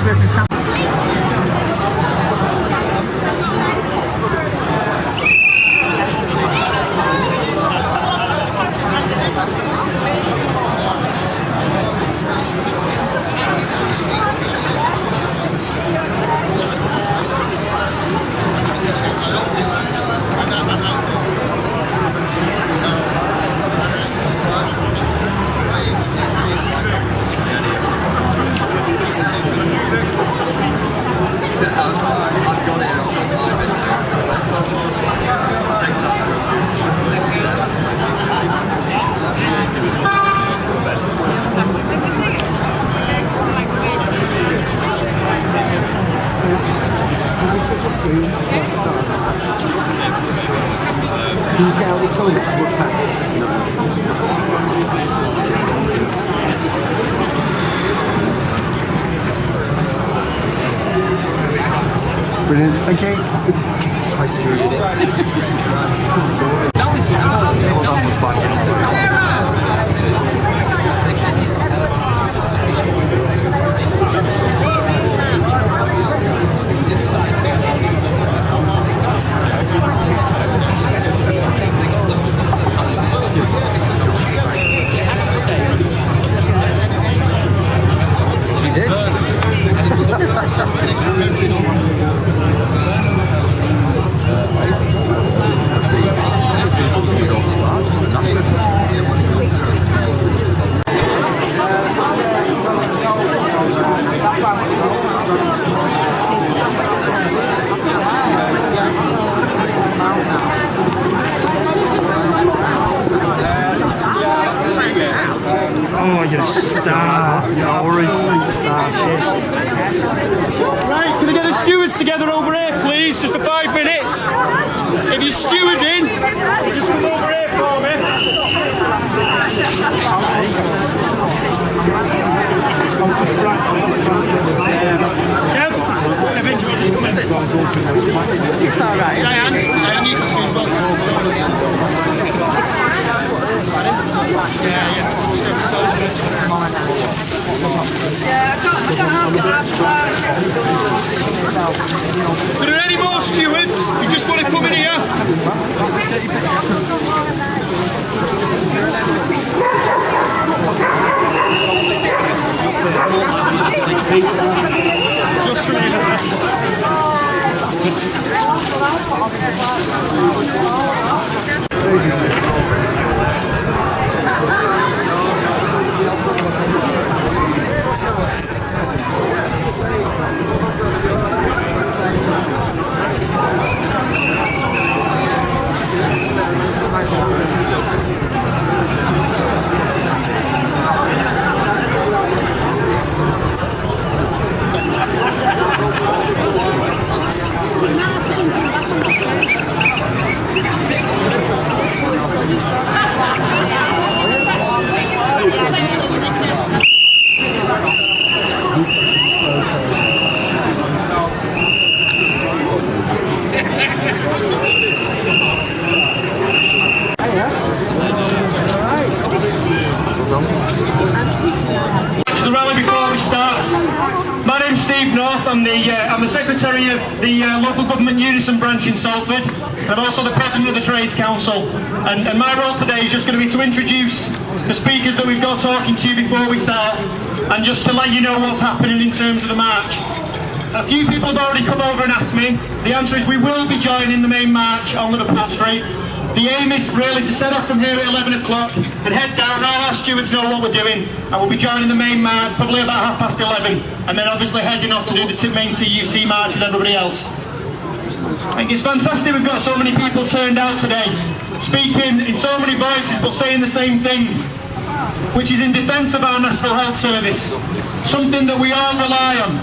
Christmas and stuff. Brilliant, okay. She did. Oh, you're a star. You're always a star. Right, can I get the stewards together over here, please? Just for 5 minutes. If you're stewarding, just come over here for me. Kev, just come in. It's alright. Diane, you can see as well. If there are any more stewards, you just want to come in here. Just the rally before we start. My name's Steve North. I'm the secretary of the local government Unison branch in Salford. I'm also the president of the Trades Council. And my role today is just going to be to introduce the speakers that we've got talking to you before we start, and just to let you know what's happening in terms of the march. A few people have already come over and asked me. The answer is we will be joining the main march on Liverpool Street. The aim is really to set off from here at 11 o'clock and head down. All our stewards know what we're doing, and we'll be joining the main march probably about 11:30, and then obviously heading off to do the main TUC march and everybody else. I think it's fantastic we've got so many people turned out today, speaking in so many voices but saying the same thing, which is in defence of our National Health Service, something that we all rely on.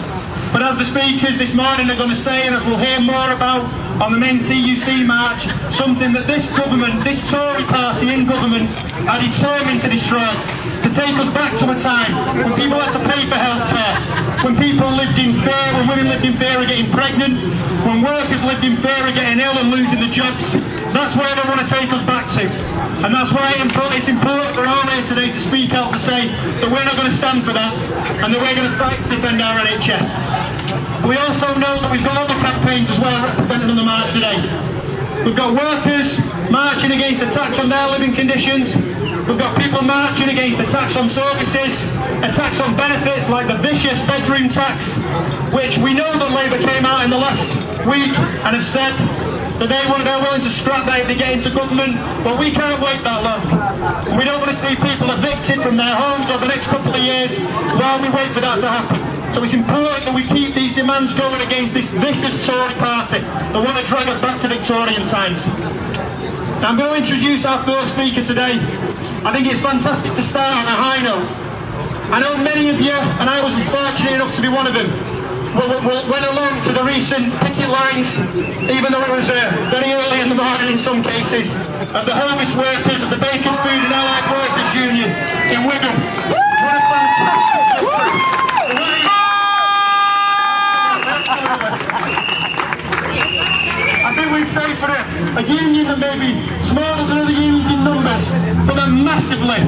But as the speakers this morning are going to say, and as we'll hear more about on the main TUC march, something that this government, this Tory party in government, are determined to destroy, to take us back to a time when people had to pay for healthcare, when people lived in fear, when women lived in fear of getting pregnant, when workers lived in fear of getting ill and losing their jobs. That's where they want to take us back to. And that's why it's important for all here here today to speak out to say that we're not going to stand for that and that we're going to fight to defend our NHS. We also know that we've got other campaigns as well represented on the march today. We've got workers marching against the tax on their living conditions. We've got people marching against the tax on services, a tax on benefits like the vicious bedroom tax, which we know that Labour came out in the last week and have said that they're willing to scrap that if they get into government. Well, we can't wait that long. We don't want to see people evicted from their homes over the next couple of years while we wait for that to happen. So it's important that we keep these demands going against this vicious Tory party that want to drag us back to Victorian times. Now, I'm going to introduce our first speaker today. I think it's fantastic to start on a high note. I know many of you, and I was fortunate enough to be one of them, went along to the recent picket lines, even though it was very early in the morning in some cases, of the homeless workers of the Bakers Food and Allied Workers Union in Wigan. What a fantastic... I think we'd say for a union that may be smaller than other unions in numbers, but they're massively